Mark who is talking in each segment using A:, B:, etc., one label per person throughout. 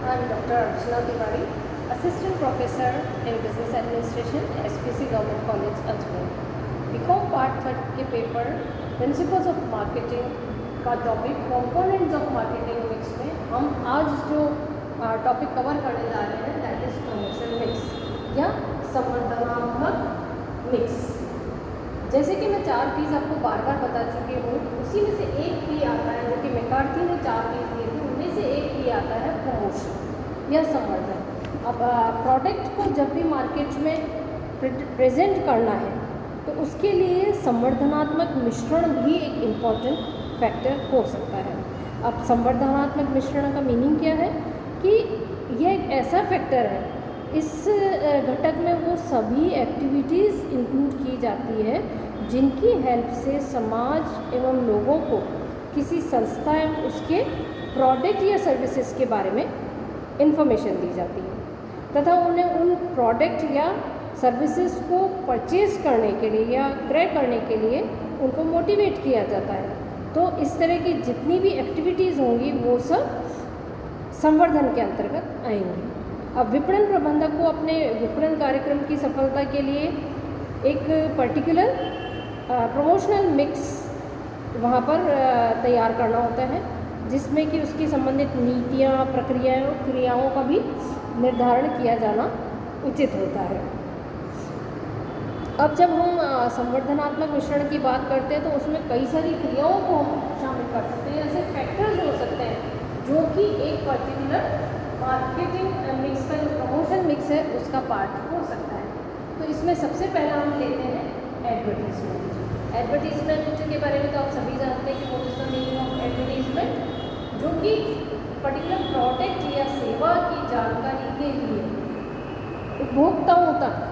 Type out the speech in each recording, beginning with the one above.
A: I'm Dr. Archana Tiwari, Assistant Professor in Business Administration, SPC Government College, Ajmer. B Com part 3 के paper principles of marketing का topic components of marketing mix में हम आज जो topic cover करने जा रहे हैं दैट इज प्रमोशन मिक्स या संवर्धनात्मक मिक्स। जैसे कि मैं 4 पीस आपको बार बार बता चुकी हूँ, उसी में से एक पी आता है जो कि मैकार्थी ने 4 पीस दिए थे, उनमें से एक पी आता है प्रमोशन या संवर्धन। अब प्रोडक्ट को जब भी मार्केट में प्रेजेंट करना है तो उसके लिए संवर्धनात्मक मिश्रण भी एक इम्पॉर्टेंट फैक्टर हो सकता है। अब संवर्धनात्मक मिश्रण का मीनिंग क्या है कि यह एक ऐसा फैक्टर है, इस घटक में वो सभी एक्टिविटीज़ इंक्लूड की जाती है जिनकी हेल्प से समाज एवं लोगों को किसी संस्था एवं उसके प्रोडक्ट या सर्विसेज के बारे में इंफॉर्मेशन दी जाती है तथा उन्हें उन प्रोडक्ट या सर्विसेज को परचेज करने के लिए या क्रय करने के लिए उनको मोटिवेट किया जाता है। तो इस तरह की जितनी भी एक्टिविटीज़ होंगी वो सब संवर्धन के अंतर्गत आएंगी। अब विपणन प्रबंधक को अपने विपणन कार्यक्रम की सफलता के लिए एक पर्टिकुलर प्रमोशनल मिक्स वहाँ पर तैयार करना होता है, जिसमें कि उसकी संबंधित नीतियाँ, प्रक्रियाएँ और क्रियाओं का भी निर्धारण किया जाना उचित होता है। अब जब हम संवर्धनात्मक मिश्रण की बात करते हैं तो उसमें कई सारी क्रियाओं को हम शामिल कर सकते हैं, ऐसे फैक्टर्स हो सकते हैं जो कि एक पर्टिकुलर मार्केटिंग मिक्स का जो प्रमोशन मिक्स है उसका पार्ट हो सकता है। तो इसमें सबसे पहला हम लेते हैं एडवर्टीजमेंट। एडवर्टीजमेंट के बारे में तो आप सभी जानते हैं कि what is the meaning of advertisement, जो कि पर्टिकुलर प्रोडक्ट या सेवा की जानकारी के लिए उपभोक्ताओं तक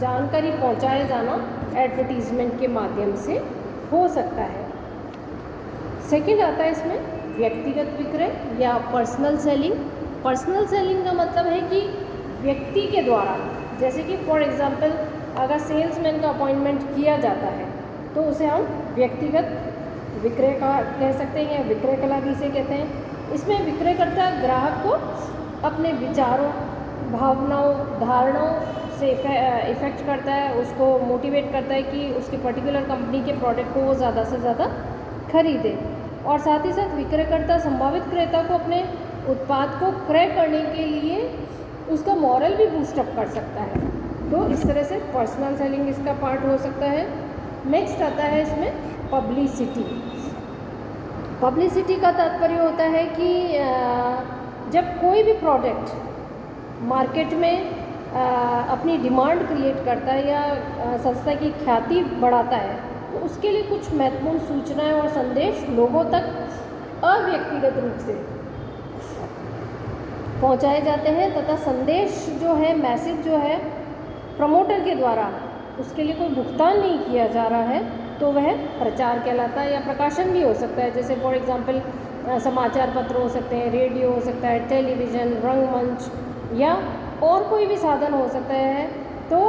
A: जानकारी पहुंचाया जाना एडवर्टीजमेंट के माध्यम से हो सकता है। सेकंड आता है इसमें व्यक्तिगत विक्रय या पर्सनल सेलिंग। पर्सनल सेलिंग का मतलब है कि व्यक्ति के द्वारा, जैसे कि फॉर एग्जांपल अगर सेल्समैन का अपॉइंटमेंट किया जाता है तो उसे हम व्यक्तिगत विक्रय का कह सकते हैं या विक्रय कला भी इसे कहते हैं। इसमें विक्रयकर्ता ग्राहक को अपने विचारों, भावनाओं, धारणाओं से इफ़ेक्ट करता है, उसको मोटिवेट करता है कि उसकी पर्टिकुलर कंपनी के प्रोडक्ट को वो ज़्यादा से ज़्यादा खरीदे, और साथ ही साथ विक्रयकर्ता संभावित क्रेता को अपने उत्पाद को क्रय करने के लिए उसका मॉरल भी बूस्टअप कर सकता है। तो इस तरह से पर्सनल सेलिंग इसका पार्ट हो सकता है। नेक्स्ट आता है इसमें पब्लिसिटी। पब्लिसिटी का तात्पर्य होता है कि जब कोई भी प्रोडक्ट मार्केट में अपनी डिमांड क्रिएट करता है या संस्था की ख्याति बढ़ाता है तो उसके लिए कुछ महत्वपूर्ण सूचनाएं और संदेश लोगों तक अव्यक्तिगत रूप से पहुंचाए जाते हैं तथा संदेश जो है, मैसेज जो है प्रमोटर के द्वारा उसके लिए कोई भुगतान नहीं किया जा रहा है तो वह प्रचार कहलाता है, या प्रकाशन भी हो सकता है। जैसे फॉर एग्जांपल समाचार पत्र हो सकते हैं, रेडियो हो सकता है, टेलीविज़न, रंगमंच या और कोई भी साधन हो सकता है। तो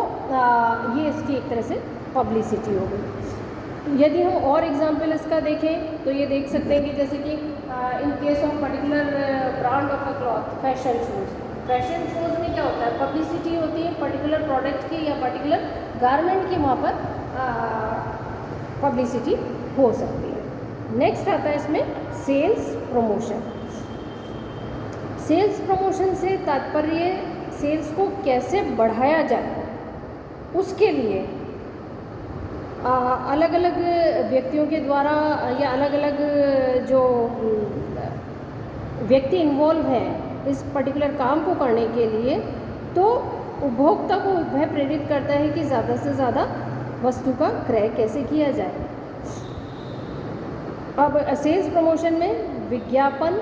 A: ये इसकी एक तरह से पब्लिसिटी हो गई। यदि हम और एग्जांपल इसका देखें तो ये देख सकते हैं कि जैसे कि in case of particular brand of a cloth, fashion shows. Fashion shows में क्या होता है, पब्लिसिटी होती है पर्टिकुलर प्रोडक्ट की या पर्टिकुलर गारमेंट की, वहाँ पर पब्लिसिटी हो सकती है। नेक्स्ट आता है इसमें सेल्स प्रमोशन। सेल्स प्रमोशन से तात्पर्य सेल्स को कैसे बढ़ाया जाए, उसके लिए अलग अलग व्यक्तियों के द्वारा या अलग अलग जो व्यक्ति इन्वॉल्व हैं इस पर्टिकुलर काम को करने के लिए, तो उपभोक्ता को वह प्रेरित करता है कि ज़्यादा से ज़्यादा वस्तु का क्रय कैसे किया जाए। अब सेल्स प्रमोशन में विज्ञापन,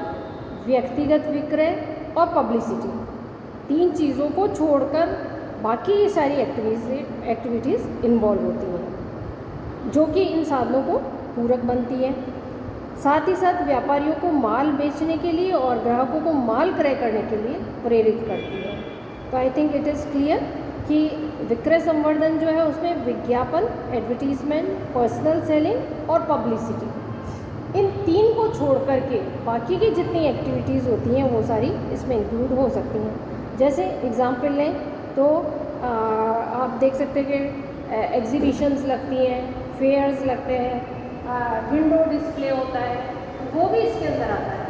A: व्यक्तिगत विक्रय और पब्लिसिटी, 3 चीज़ों को छोड़कर बाकी सारी एक्टिविटीज़ इन्वॉल्व होती हैं जो कि इन साधनों को पूरक बनती है। साथ ही साथ व्यापारियों को माल बेचने के लिए और ग्राहकों को माल क्रय करने के लिए प्रेरित करती है। तो I think it is clear कि विक्रय संवर्धन जो है उसमें विज्ञापन, एडवर्टीजमेंट, पर्सनल सेलिंग और पब्लिसिटी, इन 3 को छोड़ करके बाकी की जितनी एक्टिविटीज़ होती हैं वो सारी इसमें इंक्लूड हो सकती हैं। जैसे एग्ज़ाम्पल लें तो आप देख सकते हैं कि एग्जीबिशंस लगती हैं, फेयर्स लगते हैं, विंडो डिस्प्ले होता है, वो भी इसके अंदर आता है।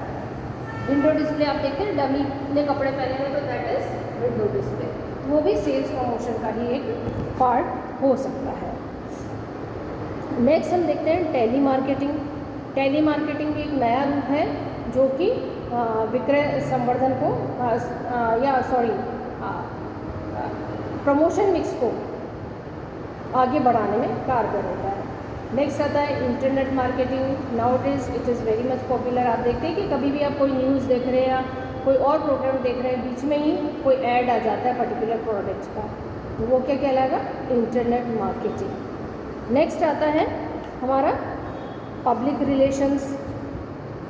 A: विंडो डिस्प्ले आप देखते हैं, डमी ने कपड़े पहने हैं तो दैट इज़ विंडो डिस्प्ले, वो भी सेल्स प्रमोशन का ही एक पार्ट हो सकता है। नेक्स्ट हम देखते हैं टेली मार्केटिंग। टेली मार्केटिंग भी एक नया रूप है जो कि विक्रय संवर्धन को प्रमोशन मिक्स को आगे बढ़ाने में कारगर होता है। नेक्स्ट आता है internet marketing. Now it is very much popular. आप देखते हैं कि कभी भी आप कोई न्यूज़ देख रहे हैं या कोई और प्रोग्राम देख रहे हैं, बीच में ही कोई ऐड आ जाता है पर्टिकुलर प्रोडक्ट्स का, तो वो क्या कहलाएगा? Internet marketing. नेक्स्ट आता है हमारा पब्लिक रिलेशंस।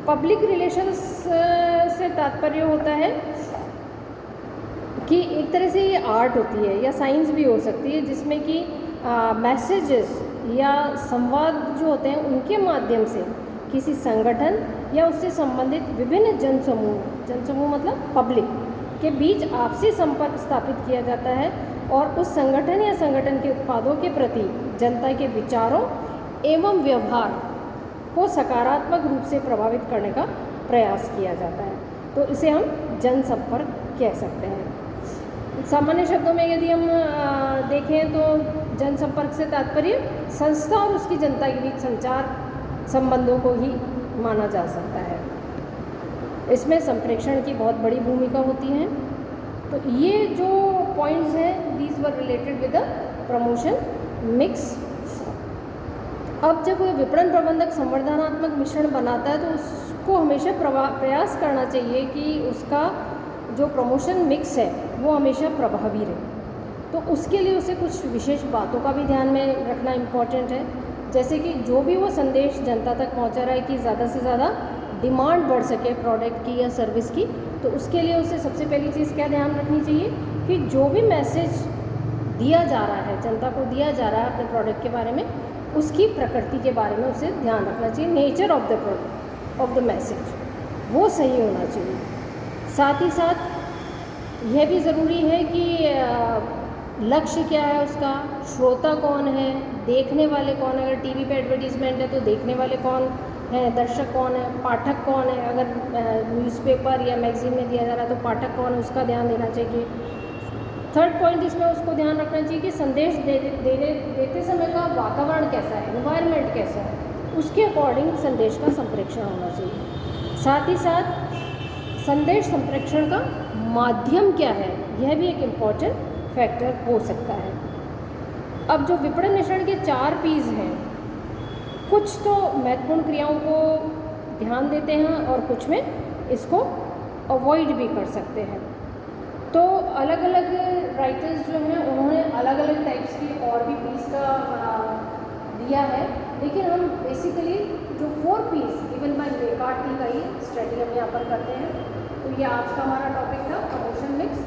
A: पब्लिक रिलेशंस से तात्पर्य होता है कि एक तरह से ये आर्ट होती है या साइंस भी हो सकती है, जिसमें कि मैसेजेस या संवाद जो होते हैं उनके माध्यम से किसी संगठन या उससे संबंधित विभिन्न जनसमूह मतलब पब्लिक के बीच आपसी संपर्क स्थापित किया जाता है और उस संगठन या संगठन के उत्पादों के प्रति जनता के विचारों एवं व्यवहार को सकारात्मक रूप से प्रभावित करने का प्रयास किया जाता है। तो इसे हम जनसंपर्क कह सकते हैं। सामान्य शब्दों में यदि हम देखें तो जनसंपर्क से तात्पर्य संस्था और उसकी जनता के बीच संचार संबंधों को ही माना जा सकता है। इसमें संप्रेषण की बहुत बड़ी भूमिका होती है। तो ये जो पॉइंट्स हैं these were related with the promotion mix. अब जब विपणन प्रबंधक संवर्धनात्मक मिश्रण बनाता है तो उसको हमेशा प्रयास करना चाहिए कि उसका जो प्रमोशन मिक्स है वो हमेशा प्रभावी रहे। तो उसके लिए उसे कुछ विशेष बातों का भी ध्यान में रखना इम्पॉर्टेंट है, जैसे कि जो भी वो संदेश जनता तक पहुंचा रहा है कि ज़्यादा से ज़्यादा डिमांड बढ़ सके प्रोडक्ट की या सर्विस की, तो उसके लिए उसे सबसे पहली चीज़ क्या ध्यान रखनी चाहिए कि जो भी मैसेज दिया जा रहा है, जनता को दिया जा रहा है अपने प्रोडक्ट के बारे में, उसकी प्रकृति के बारे में उसे ध्यान रखना चाहिए। Nature of the product of the message वो सही होना चाहिए। साथ ही साथ यह भी ज़रूरी है कि लक्ष्य क्या है उसका, श्रोता कौन है, देखने वाले कौन है। अगर टीवी पे एडवर्टीजमेंट है तो देखने वाले कौन है, दर्शक कौन है, पाठक कौन है। अगर न्यूज़पेपर या मैगजीन में दिया जा रहा है तो पाठक कौन है, उसका ध्यान देना चाहिए। थर्ड पॉइंट इसमें उसको ध्यान रखना चाहिए कि संदेश देते समय का वातावरण कैसा है, एनवायरनमेंट कैसा है, उसके अकॉर्डिंग संदेश का संप्रेषण होना चाहिए। साथ ही साथ संदेश संप्रेषण का माध्यम क्या है, यह भी एक इम्पॉर्टेंट फैक्टर हो सकता है। अब जो विपणन मिश्रण के 4 P's हैं, कुछ तो महत्वपूर्ण क्रियाओं को ध्यान देते हैं और कुछ में इसको अवॉइड भी कर सकते हैं। तो अलग अलग राइटर्स जो हैं उन्होंने अलग अलग टाइप्स की और भी P's का दिया है, लेकिन हम बेसिकली जो 4 P's गिवन बाय मेकार्टी का ही स्टडी हम यहाँ पर करते हैं। तो ये आज का हमारा टॉपिक था प्रमोशन मिक्स।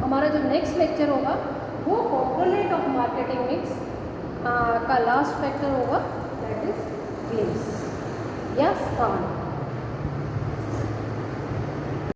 A: हमारा जो नेक्स्ट लेक्चर होगा वो कंपोनेंट ऑफ मार्केटिंग मिक्स का लास्ट फैक्टर होगा, दैट इज प्लेस या स्थान।